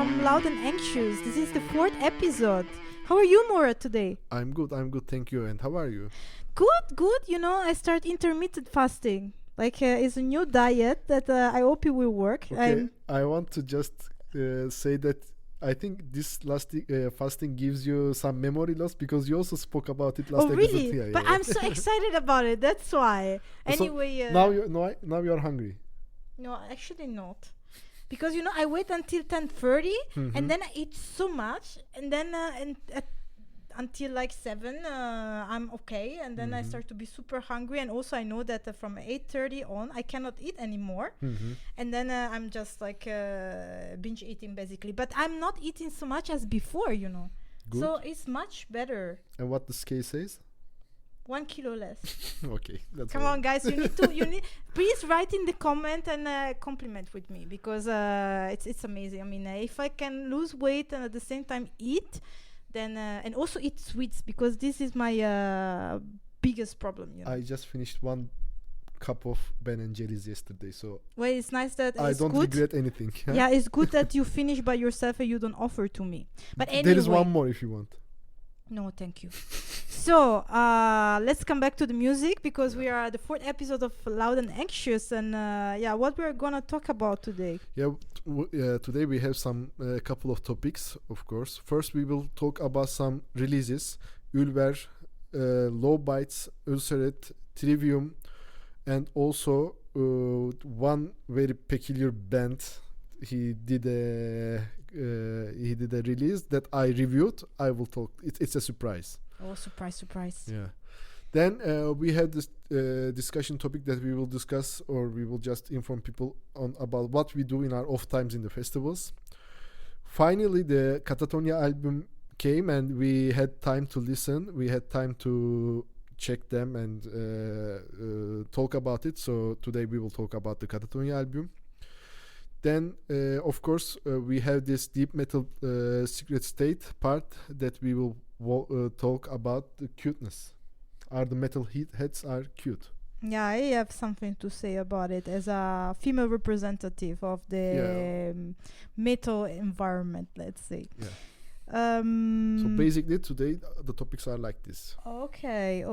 from Loud and Anxious. This is the 4th episode. How are you, Murat, today? I'm good, thank you. And how are you? Good. You know, I start intermittent fasting. It's a new diet that I hope it will work. Okay, I want to just say that I think this fasting gives you some memory loss because you also spoke about it last episode. Oh, really? Yeah, but I'm so excited about it. That's why. Anyway. Now you're hungry. No, actually not. Because, you know, I wait until 10:30 and then I eat so much and then until like 7 I'm okay, and then I start to be super hungry, and also I know that from 8:30 on I cannot eat anymore, and then I'm just like binge eating basically, but I'm not eating so much as before, you know. Good. So it's much better. And what the scale says? 1 kilo less. Okay, that's Come on, guys, you need please write in the comment and compliment with me, because it's amazing. I mean, if I can lose weight and at the same time eat, then and also eat sweets, because this is my biggest problem, you know. I just finished 1 cup of Ben and Jerry's yesterday, so well, it's nice that I it's don't good. regret anything. Yeah, it's good that you finish by yourself and you don't offer to me. But anyway, there is one more if you want. No, thank you. So let's come back to the music, because we are at the 4th episode of Loud and Anxious, and what we're gonna talk about today. Today we have some couple of topics, of course. First, we will talk about some releases: Ulcerate, Bytes, Ulcerate, Trivium, and also one very peculiar band. He did a release that I reviewed. I will talk. It's a surprise. Oh, surprise! Yeah. Then we have this discussion topic that we will discuss, or we will just inform people on about what we do in our off times in the festivals. Finally, the Catatonia album came, and we had time to listen. We had time to check them and talk about it. So today we will talk about the Catatonia album. Then, of course, we have this deep metal secret state part that we will talk about the cuteness. Are the metal heads are cute? Yeah, I have something to say about it as a female representative of the metal environment, let's say. Yeah. So basically today the topics are like this. Okay.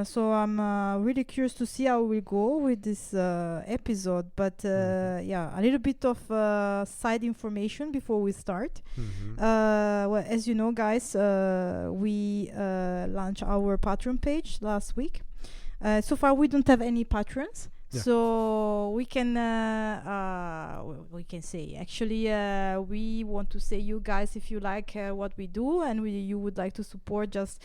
So I'm really curious to see how we go with this episode, but a little bit of side information before we start. As you know, guys, we launched our Patreon page last week. So far we don't have any patrons. Yeah. So we can say, actually, we want to say, you guys, if you like what we do and you would like to support, just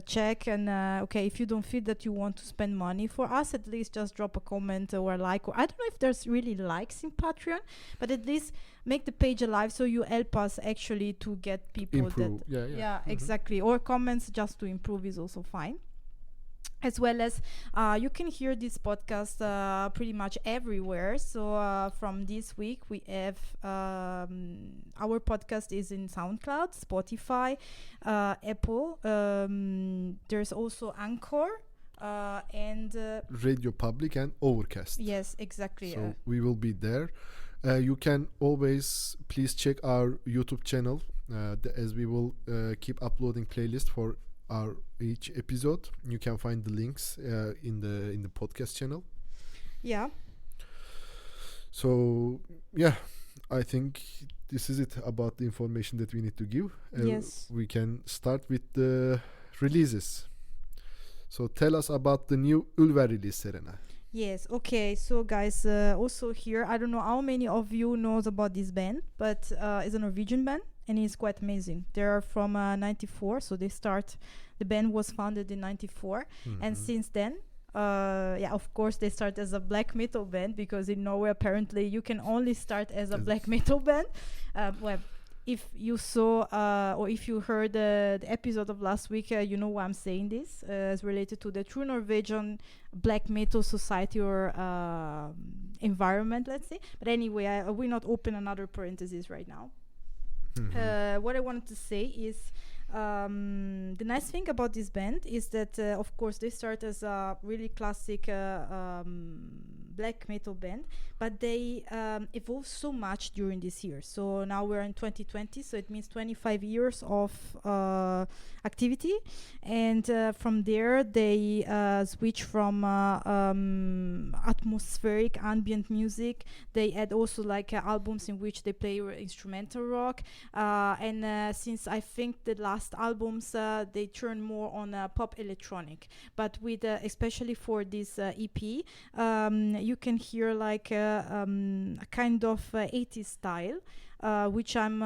check, and if you don't feel that you want to spend money for us, at least just drop a comment or a like, or I don't know if there's really likes in Patreon, but at least make the page alive, so you help us actually to get people improve. Exactly, or comments just to improve is also fine. As well as you can hear this podcast pretty much everywhere. So from this week we have our podcast is in SoundCloud, Spotify, Apple. There's also Anchor and Radio Public and Overcast. Yes, exactly. So we will be there. You can always please check our YouTube channel as we will keep uploading playlist for our each episode. You can find the links in the podcast channel. Yeah. So I think this is it about the information that we need to give. Yes. We can start with the releases. So tell us about the new Ulver release, Serena. Yes, okay. So guys, also here, I don't know how many of you knows about this band, but it's a Norwegian band, and it's quite amazing. They're from 94, so the band was founded in 94, and since then, of course, they start as a black metal band, because in Norway, apparently, you can only start as a black metal band. If you saw or if you heard the episode of last week, you know why I'm saying this. It's related to the true Norwegian black metal society or environment, let's say. But anyway, I will not open another parenthesis right now. What I wanted to say is the nice thing about this band is that, of course, they start as a really classic black metal band, but they evolved so much during this year. So now we're in 2020, so it means 25 years of activity, and from there they switch from atmospheric ambient music. They add also like albums in which they play instrumental rock, and since I think the last albums they turn more on pop electronic, but with especially for this EP, you can hear like a kind of 80s style, which I'm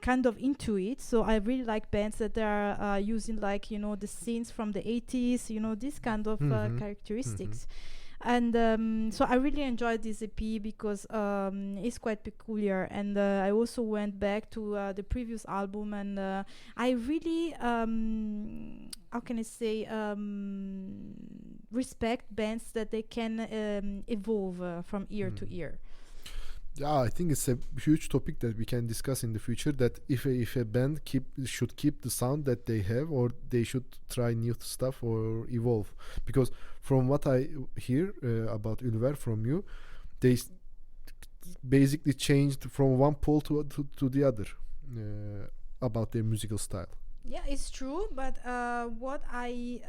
kind of into it. So I really like bands that are using like, you know, the scenes from the 80s, you know, this kind of characteristics. And so I really enjoyed this EP because it's quite peculiar, and I also went back to the previous album, and I really how can I say, respect bands that they can evolve from year to year. Yeah, I think it's a huge topic that we can discuss in the future, that if a band should keep the sound that they have, or they should try new stuff or evolve. Because from what I hear about Ulver from you, they basically changed from one pole to the other about their musical style. Yeah, it's true, but what I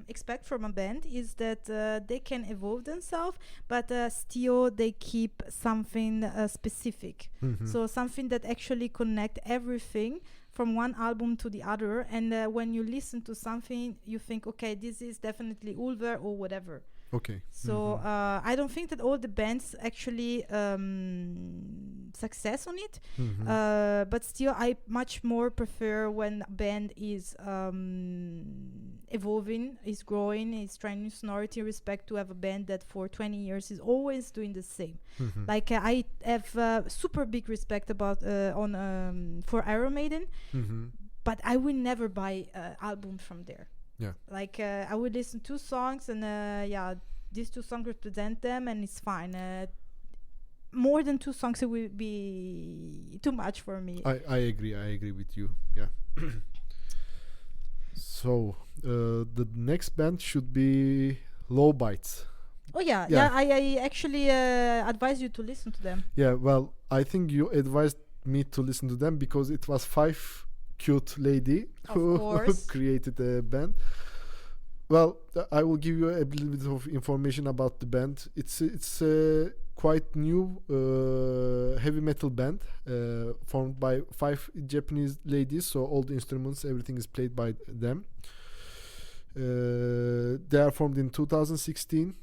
expect from a band is that they can evolve themselves, but still they keep something specific. So something that actually connect everything from one album to the other, and when you listen to something, you think, okay, this is definitely Ulver or whatever. Okay. So I don't think that all the bands actually success on it, but still I much more prefer when a band is evolving, is growing, is trying new sonority, respect to have a band that for 20 years is always doing the same. Like I have super big respect about for Iron Maiden, but I will never buy albums from there. Yeah. Like I would listen to songs, and these two songs represent them, and it's fine. More than two songs, it will be too much for me. I agree with you. Yeah. So the next band should be Bytes. Oh yeah. I actually advise you to listen to them. Yeah. Well, I think you advised me to listen to them because it was 5 cute lady who created a band. Well, I will give you a little bit of information about the band. It's a quite new heavy metal band formed by 5 Japanese ladies. So all the instruments, everything is played by them. They are formed in 2016.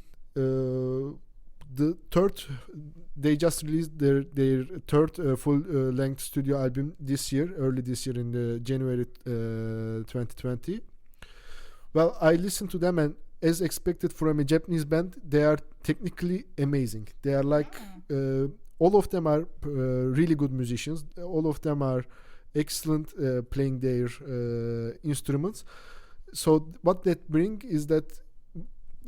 They just released their third full-length studio album early this year in January 2020. Well, I listened to them, and as expected from a Japanese band, they are technically amazing. They are like all of them are really good musicians. All of them are excellent playing their instruments. So what that brings is that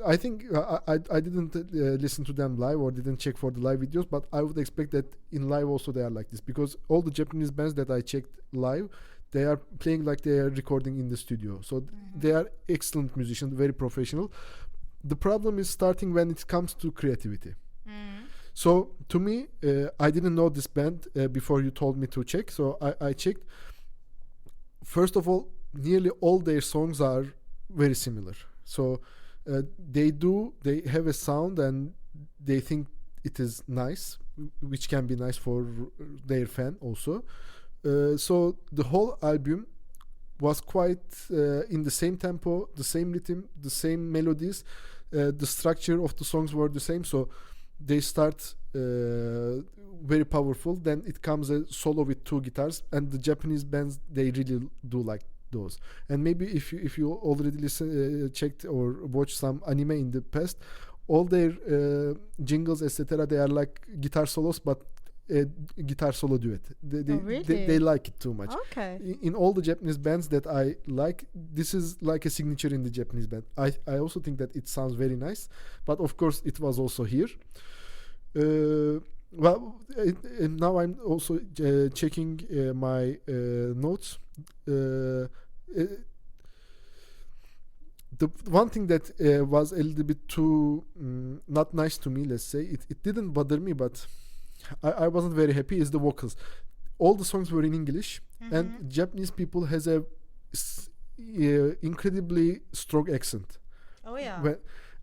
I think I didn't listen to them live or didn't check for the live videos, but I would expect that in live also they are like this, because all the Japanese bands that I checked live, they are playing like they are recording in the studio. So they are excellent musicians, very professional. The problem is starting when it comes to creativity. So to me, I didn't know this band before you told me to check. So I checked. First of all, nearly all their songs are very similar. So they have a sound and they think it is nice, which can be nice for their fan also. So the whole album was quite in the same tempo, the same rhythm, the same melodies. The structure of the songs were the same. So they start very powerful. Then it comes a solo with 2 guitars, and the Japanese bands, they really do like those. And maybe if you already checked or watched some anime in the past, all their jingles, etc., they are like guitar solos, but a guitar solo duet. They like it too much. Okay. In all the Japanese bands that I like, this is like a signature in the Japanese band. I also think that it sounds very nice, but of course it was also here. Well, now I'm also checking my notes. the one thing that was a little bit too not nice to me, let's say, it didn't bother me, but I wasn't very happy, is the vocals. All the songs were in English, and Japanese people has a incredibly strong accent. Oh yeah.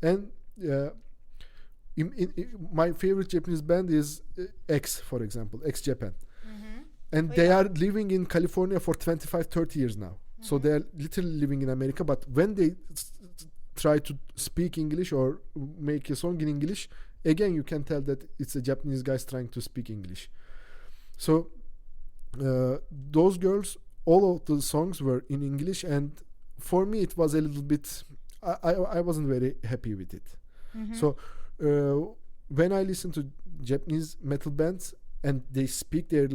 And my favorite Japanese band is X, for example, X Japan. And they are living in California for 25-30 years now. So they are literally living in America, but when they try to speak English or make a song in English, again you can tell that it's a Japanese guys trying to speak English. So those girls, all of the songs were in English, and for me it was a little bit, I wasn't very happy with it. So when I listen to Japanese metal bands and they speak their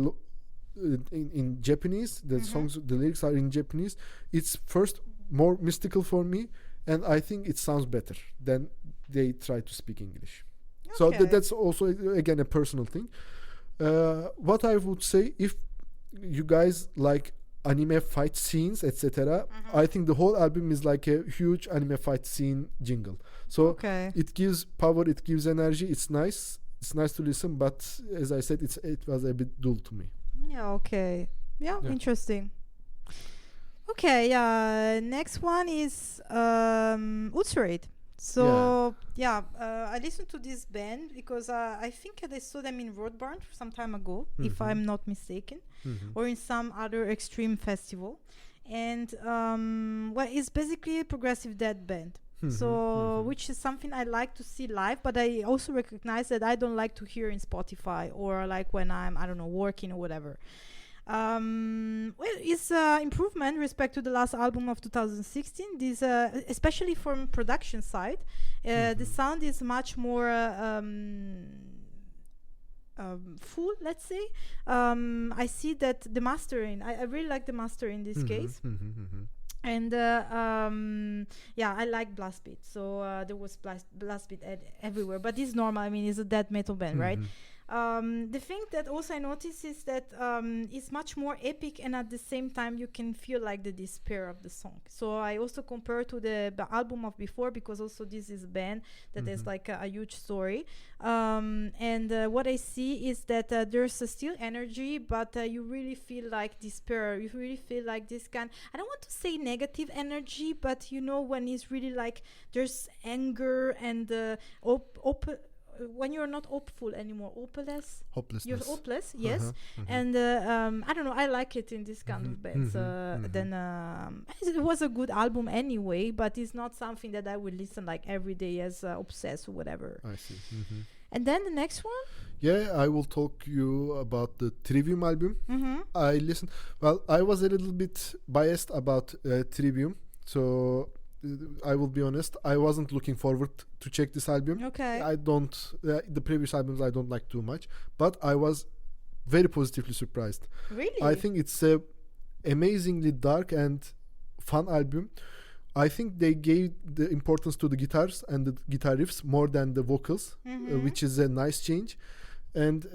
in Japanese, the songs, the lyrics are in Japanese, it's first more mystical for me, and I think it sounds better than they try to speak English. So that's also again a personal thing. What I would say, if you guys like anime fight scenes, etc., I think the whole album is like a huge anime fight scene jingle. So it gives power, it gives energy, it's nice to listen, but as I said, it was a bit dull to me. Yeah, interesting. Next one is Ulcerate. So I listened to this band because I think I saw them in Roadburn some time ago, if I'm not mistaken, or in some other extreme festival. And it's basically a progressive death band. Which is something I like to see live, but I also recognize that I don't like to hear in Spotify or like when I'm, I don't know, working or whatever. It's improvement respect to the last album of 2016. This, especially from production side, the sound is much more full, let's say. I see that the mastering, I really like the master in this case. And I like blast beat, so there was blast beat everywhere, but it's normal. I mean, it's a death metal band, right? The thing that also I notice is that it's much more epic, and at the same time you can feel like the despair of the song. So I also compare to the album of before, because also this is a band that has like a huge story. And what I see is that there's still energy, but you really feel like despair. You really feel like this kind, I don't want to say negative energy, but you know, when it's really like there's anger and when you're not hopeful anymore, hopelessness. You're hopeless, yes. And I don't know, I like it in this kind of bands. Then it was a good album anyway, but it's not something that I would listen like every day as obsessed or whatever. I see. And then the next one? Yeah, I will talk you about the Trivium album. I listened. Well, I was a little bit biased about Trivium, so I will be honest, I wasn't looking forward to check this album. I don't, the previous albums I don't like too much, but I was very positively surprised. Really? I think it's a amazingly dark and fun album. I think they gave the importance to the guitars and the guitar riffs more than the vocals, which is a nice change. And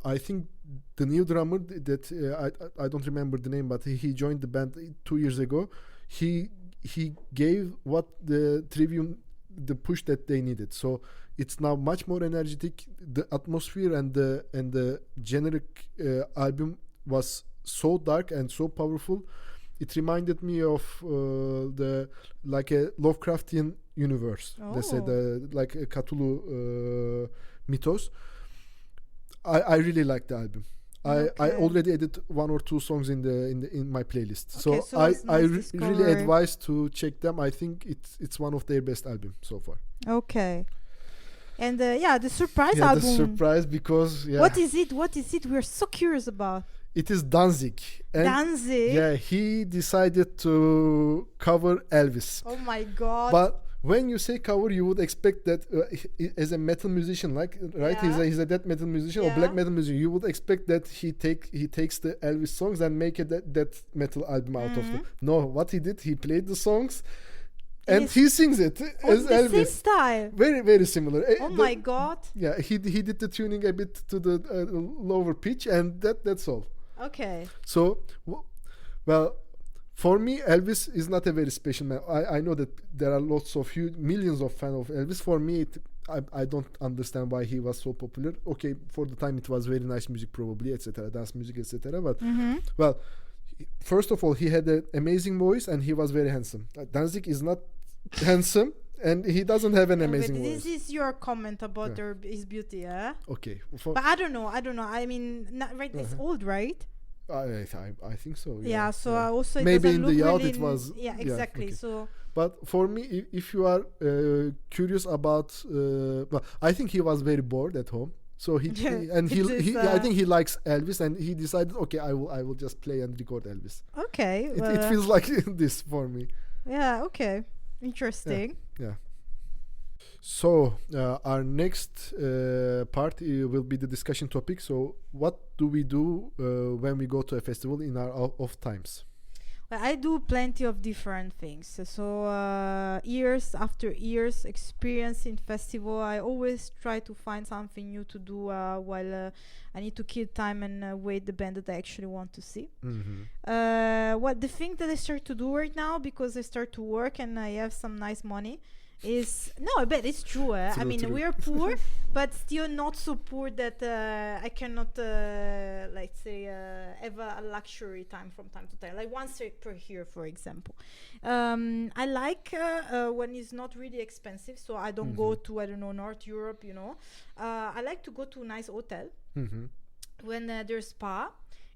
I think the new drummer that I don't remember the name, but he joined the band 2 years ago. He gave what the Trivium the push that they needed. So it's now much more energetic. The atmosphere and the generic album was so dark and so powerful. It reminded me of the like a Lovecraftian universe. Let's say like a Cthulhu mythos. I really like the album. I already added 1 or 2 songs in my playlist. So I really advise to check them. I think it's one of their best albums so far. Okay. And the surprise album. The surprise, because what is it? We're so curious about. It is Danzig. And Danzig. Yeah, he decided to cover Elvis. Oh my God. But when you say cover, you would expect that as a metal musician, like, right? Yeah. He's a death metal musician or black metal musician. You would expect that he takes the Elvis songs and make a death metal album out of them. No, what he did, he played the songs and he sings it as the Elvis. Same style. Very, very similar. Oh my God. Yeah, he did the tuning a bit to the lower pitch, and that's all. Okay. So, well, For me, Elvis is not a very special man. I know that there are lots of millions of fans of Elvis. For me, I don't understand why he was so popular. Okay, for the time it was very nice music, probably, etc., dance music, etc. But well, first of all, he had an amazing voice and he was very handsome. Danzig is not handsome and he doesn't have an amazing voice. This is your comment about his beauty, yeah? Okay, but I don't know. I mean, it's old, right? I think so. Yeah. So also maybe in the youth really it was. Yeah, exactly. Okay. So. But for me, if you are curious about, well, I think he was very bored at home. So he I think he likes Elvis, and he decided, okay, I will just play and record Elvis. Okay. It feels like this for me. Yeah. Okay. Interesting. Yeah. So our next part will be the discussion topic. So what do we do when we go to a festival in our off times? Well, I do plenty of different things. So years after years experience in festival, I always try to find something new to do while I need to kill time and wait the band that I actually want to see. What the thing that I start to do right now, because I start to work and I have some nice money, is I bet it's true. I mean, we are poor, but still not so poor that I cannot, let's say, have a luxury time from time to time, like once per year, for example. I like when it's not really expensive, so I don't go to, I don't know, North Europe, you know. I like to go to a nice hotel when there's spa.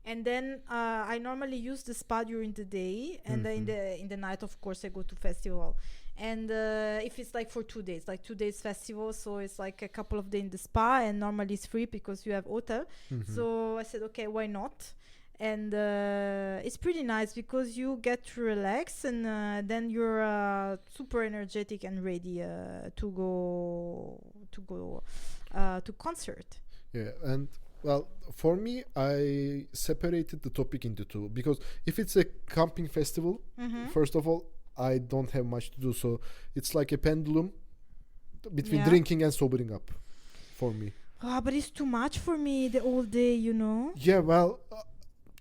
And then I normally use the spa during the day, and in the night, of course, I go to festival. And if it's like for 2 days, like 2 days festival, so it's like a couple of days in the spa, and normally it's free because you have hotel. So I said, okay, why not? And it's pretty nice because you get to relax, and then you're super energetic and ready to go to concert. Yeah, and well, for me, I separated the topic into two, because if it's a camping festival, first of all, I don't have much to do, so it's like a pendulum between drinking and sobering up for me. But it's too much for me the whole day, you know. Yeah, well,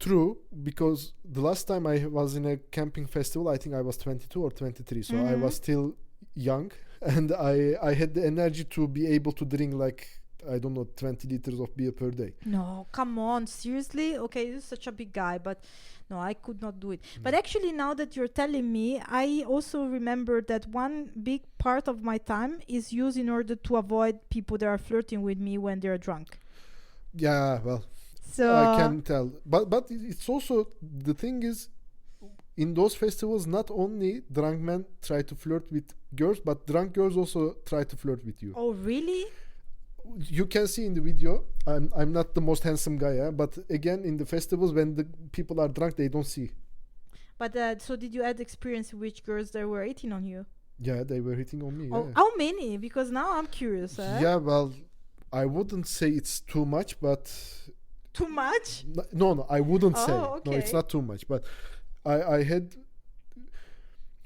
true, because the last time I was in a camping festival, I think I was 22 or 23, so I was still young, and I had the energy to be able to drink like, I don't know, 20 liters of beer per day. No, come on, seriously? Okay, you're such a big guy, but no, I could not do it. But actually, now that you're telling me, I also remember that one big part of my time is used in order to avoid people that are flirting with me when they're drunk. Yeah, well, so I can tell. But it's also, the thing is, in those festivals, not only drunk men try to flirt with girls, but drunk girls also try to flirt with you. Oh, really? You can see in the video, I'm not the most handsome guy, but again, in the festivals, when the people are drunk, they don't see. But so did you had experience which girls that were hitting on you? Yeah, they were hitting on me. Oh, yeah. How many? Because now I'm curious. Yeah, well, I wouldn't say it's too much, but... Too much? No, I wouldn't say. Okay. No, it's not too much, but I had...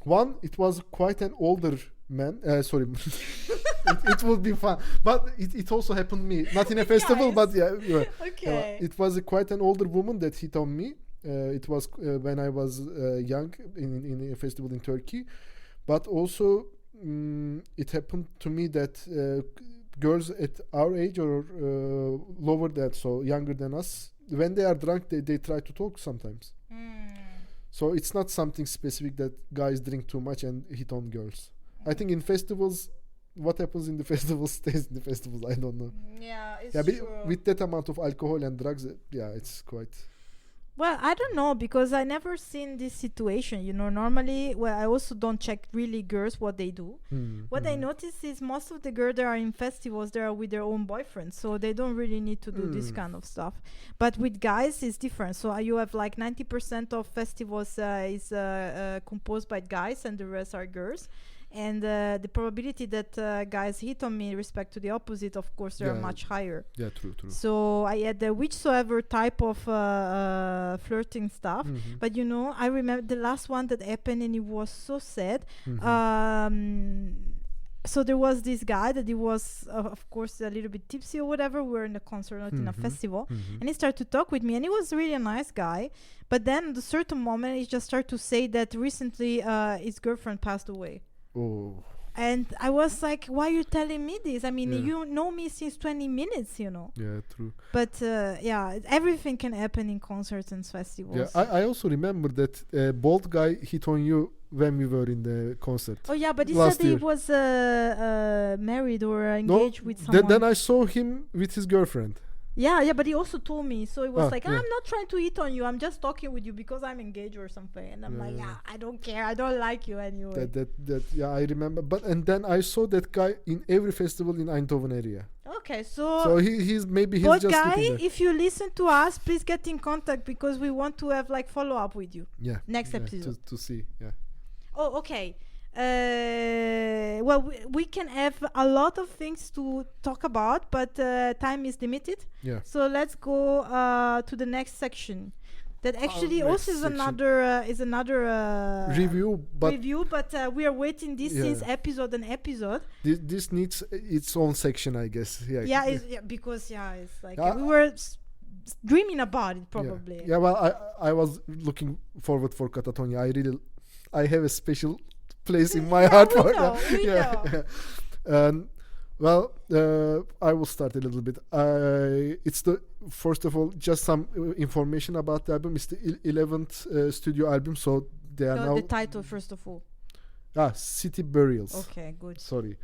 One, it was quite an older man. Sorry. it would be fun, but it also happened to me, not in a festival, but yeah. Okay. It was quite an older woman that hit on me. It was when I was young in a festival in Turkey, but also it happened to me that girls at our age or lower that, so younger than us, when they are drunk, they try to talk sometimes. So it's not something specific that guys drink too much and hit on girls. I think in festivals, what happens in the festivals stays in the festivals. I don't know. Yeah, it's true. With that amount of alcohol and drugs, it's quite... Well, I don't know, because I never seen this situation. You know, normally, I also don't check really girls what they do. What I notice is most of the girls that are in festivals, they are with their own boyfriends, so they don't really need to do this kind of stuff. But with guys, it's different. So you have like 90% of festivals is composed by guys, and the rest are girls. And the probability that guys hit on me in respect to the opposite, of course, they are much higher. Yeah, true. So I had whichsoever type of flirting stuff. But, you know, I remember the last one that happened, and it was so sad. so there was this guy that he was, of course, a little bit tipsy or whatever. We were in a concert, not in a festival, and he started to talk with me, and he was really a nice guy. But then at a certain moment, he just started to say that recently his girlfriend passed away. Oh. And I was like, why are you telling me this? I mean, Yeah. you know me since 20 minutes, you know. Yeah, true. But yeah, everything can happen in concerts and festivals. Yeah, I also remember that bald guy hit on you when we were in the concert. Oh yeah, but he last said he year. was married or engaged with someone. Then I saw him with his girlfriend. Yeah, but he also told me. So it was like, yeah. I'm not trying to hit on you. I'm just talking with you because I'm engaged or something. And I'm like, I don't care. I don't like you anyway. That yeah, I remember. And then I saw that guy in every festival in Eindhoven area. Okay, so So he's but just guy, looking there. if you listen to us, please get in contact because we want to have like follow up with you. Yeah. Next episode. To see. Yeah. Oh, okay. Well, we can have a lot of things to talk about, but time is limited. Yeah. So let's go to the next section. That actually next also is another review, but we are waiting this since episode and episode. This needs its own section, I guess. Yeah. Because it's like we were dreaming about it probably. Yeah. Well, I was looking forward for Catatonia. I have a special place in my heart for that. We know. Well, I will start a little bit. It's first of all just some information about the album. It's the 11th studio album, so they are now the title first of all. City Burials. Okay, good. Sorry,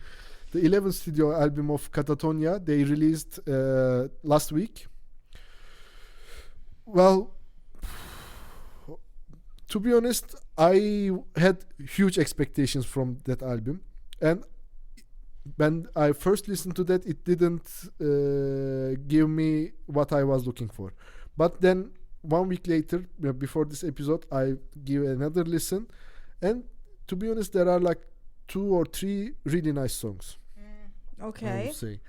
the 11th studio album of Catatonia. They released last week. Well, to be honest, I had huge expectations from that album, and when I first listened to that, it didn't give me what I was looking for. But then 1 week later, before this episode, I give another listen, and to be honest, there are like 2 or 3 really nice songs. Okay. I would say.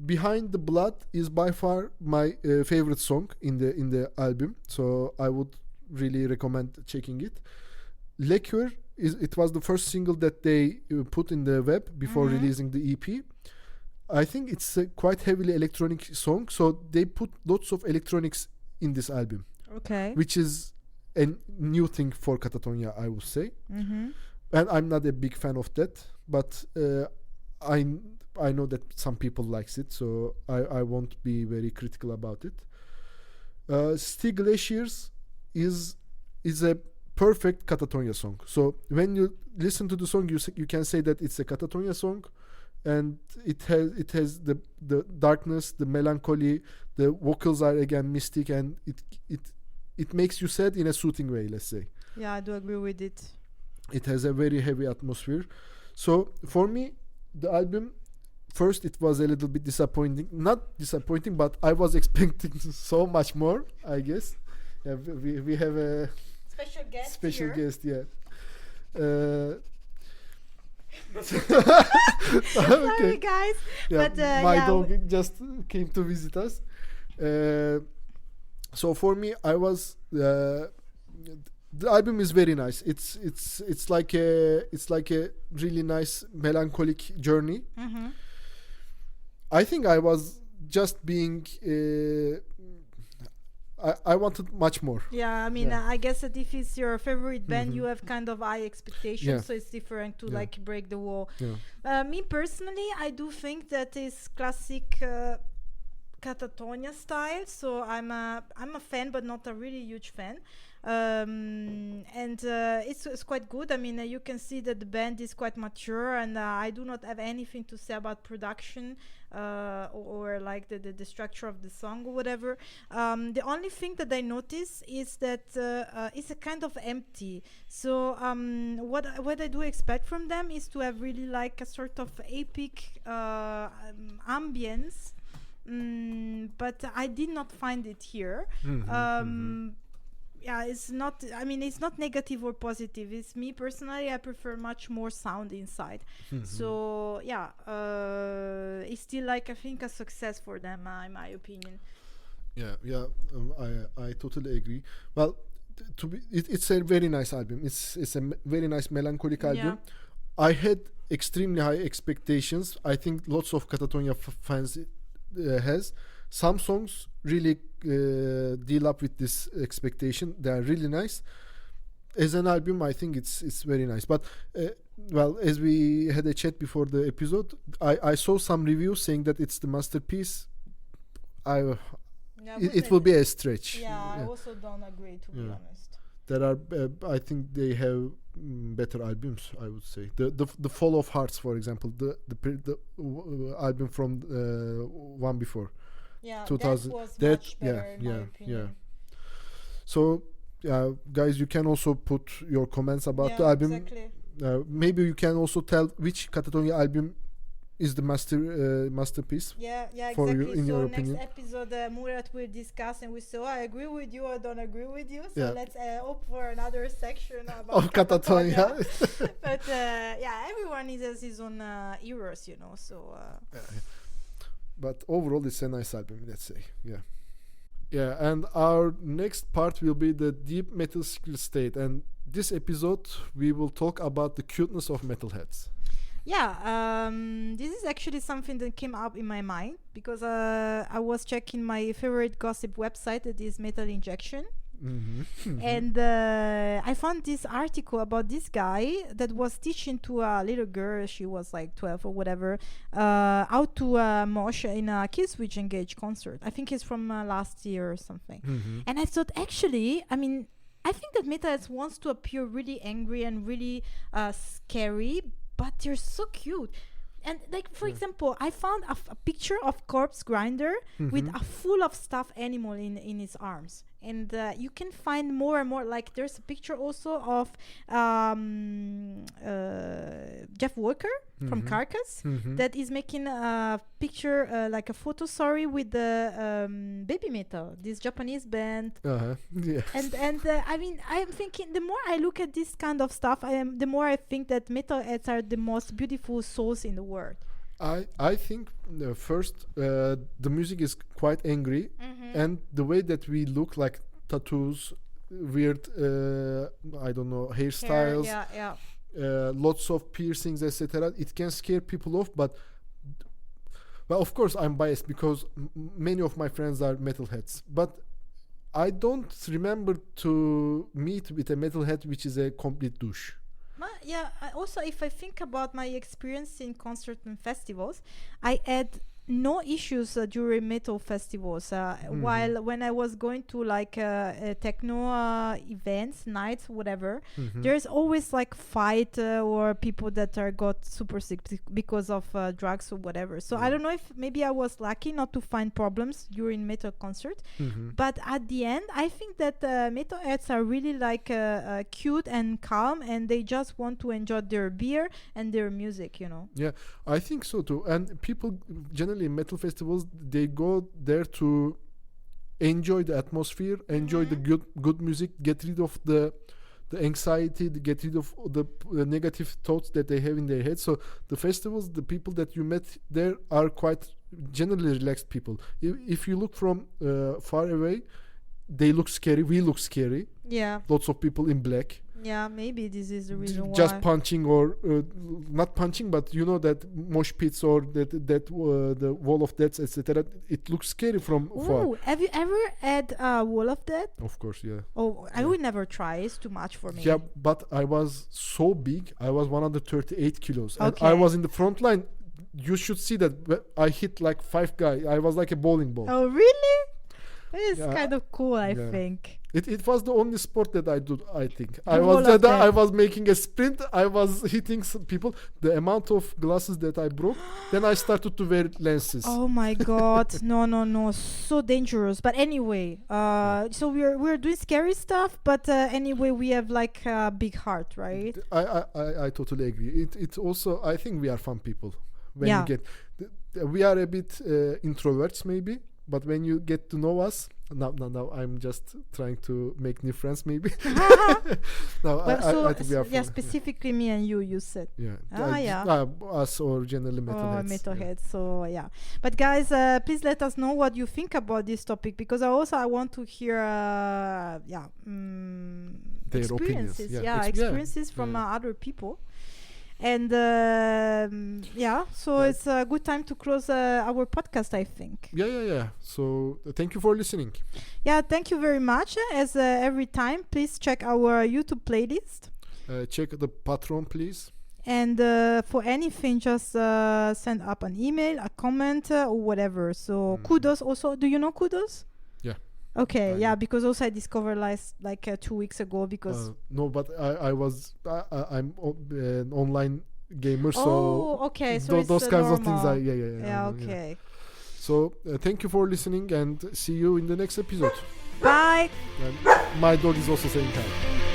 Behind the Blood is by far my favorite song in the album, so I would really recommend checking it. Liquor it was the first single that they put in the web before releasing the EP. I think it's a quite heavily electronic song, so they put lots of electronics in this album. Okay. Which is a new thing for Catatonia, I would say. Mm-hmm. And I'm not a big fan of that, but I know that some people likes it, so I won't be very critical about it. Still Glaciers is a perfect Catatonia song. So when you listen to the song, you can say that it's a Catatonia song, and it has the darkness, the melancholy. The vocals are again mystic, and it makes you sad in a soothing way. Let's say. Yeah, I do agree with it. It has a very heavy atmosphere. So for me, the album, first it was a little bit disappointing. Not disappointing, but I was expecting so much more, I guess. Yeah, we have a special guest, yeah. Sorry, guys. Yeah, but my dog just came to visit us. So for me, I was the album is very nice. It's like a really nice melancholic journey. Mm-hmm. I think I was just being. I wanted much more. Yeah, I mean, I guess that if it's your favorite band, you have kind of high expectations, Yeah. so it's different to like break the wall. Yeah. Me personally, I do think that is classic Catatonia style. So I'm a fan, but not a really huge fan. And it's quite good. I mean, you can see that the band is quite mature, and I do not have anything to say about production or like the structure of the song or whatever. The only thing that I notice is that it's a kind of empty. So what I do expect from them is to have really like a sort of epic ambience. But I did not find it here. Yeah, it's not. I mean, it's not negative or positive. It's me personally. I prefer much more sound inside. So yeah, it's still like I think a success for them, in my opinion. Yeah. I totally agree. Well, it's a very nice album. It's a very nice melancholic album. I had extremely high expectations. I think lots of Catatonia fans has. Some songs really deal up with this expectation. They are really nice. As an album, I think it's very nice. But well, as we had a chat before the episode, I saw some reviews saying that it's the masterpiece. It will be a stretch. Yeah, I also don't agree, to be honest. There are, I think they have better albums. I would say the Fall of Hearts, for example, the album from one before. Yeah, 2000. that was much better in my opinion. So, guys, you can also put your comments about the album. Exactly. Maybe you can also tell which Catatonia album is the masterpiece. Yeah, for exactly. you, in your opinion. Next episode, Murat will discuss and we say, I agree with you, I don't agree with you. So let's hope for another section about of Catatonia. But everyone has his own eras, you know. So. But overall, it's a nice album, let's say. Yeah, and our next part will be the deep metal skill state. And this episode, we will talk about the cuteness of metalheads. Yeah, this is actually something that came up in my mind because I was checking my favorite gossip website, that is Metal Injection. And I found this article about this guy that was teaching to a little girl, she was like 12 or whatever, how to mosh in a Killswitch Engage concert. I think it's from last year or something. And I thought, actually, I mean, I think that metalheads wants to appear really angry and really scary, but they're so cute. And like, for example, I found a picture of Corpse Grinder with a full of stuffed animal in his arms. And you can find more and more. Like, there's a picture also of Jeff Walker from Carcass that is making a picture, like a photo, with the Baby Metal, this Japanese band. And I mean, I'm thinking, the more I look at this kind of stuff, the more I think that metalheads are the most beautiful souls in the world. I think first the music is quite angry, and the way that we look, like tattoos, weird I don't know, hairstyles, lots of piercings, etc. It can scare people off, but well, of course I'm biased because many of my friends are metalheads, but I don't remember to meet with a metalhead which is a complete douche. Also, if I think about my experience in concerts and festivals, I had no issues during metal festivals. While when I was going to like techno events, nights, whatever, there's always like fight or people that are got super sick because of drugs or whatever. So I don't know if maybe I was lucky not to find problems during metal concert, but at the end, I think that metalheads are really like cute and calm, and they just want to enjoy their beer and their music, you know. Yeah, I think so too. And people generally in metal festivals, they go there to enjoy the atmosphere, enjoy the good music, get rid of the anxiety, get rid of the negative thoughts that they have in their head. So the festivals, the people that you met there are quite generally relaxed people. If you look from far away, they look scary, we look scary. Yeah, lots of people in black. Yeah, maybe this is the reason just why. punching or not punching, but you know that mosh pits or that the wall of deaths, etc. It looks scary from far. Have you ever had a wall of death? Of course, yeah. Oh, I would never try. It's too much for me. Yeah, but I was so big. I was 138 kilos, and Okay. I was in the front line. You should see that I hit like 5 guys. I was like a bowling ball. Oh, really? It's Yeah, kind of cool, I think. It was the only sport that I do. I think The wall of death. I was making a sprint. I was hitting some people. The amount of glasses that I broke. Then I started to wear lenses. Oh my God! No! So dangerous. But anyway, so we're doing scary stuff. But anyway, we have like a big heart, right? I totally agree. It also, I think we are fun people. When Yeah. you get, we are a bit introverts maybe. But when you get to know us, now I'm just trying to make new friends maybe. No, I think we are fun. Specifically me and you said. Yeah. Us or generally metalheads. Metalheads. So yeah. But guys, please let us know what you think about this topic, because I want to hear their experiences. opinions. Experiences from other people. And so it's a good time to close our podcast, I think. Yeah. So thank you for listening. Yeah, thank you very much. As every time, please check our YouTube playlist. Check the Patreon, please. And for anything, just send up an email, a comment, or whatever. So kudos also. Do you know kudos? Yeah. Okay, because also I discovered like 2 weeks ago because... no, but I'm an online gamer, so... Oh, okay, so it's those kinds normal. of things, Yeah, okay. Yeah. So, thank you for listening and see you in the next episode. Bye! And my dog is also saying hi.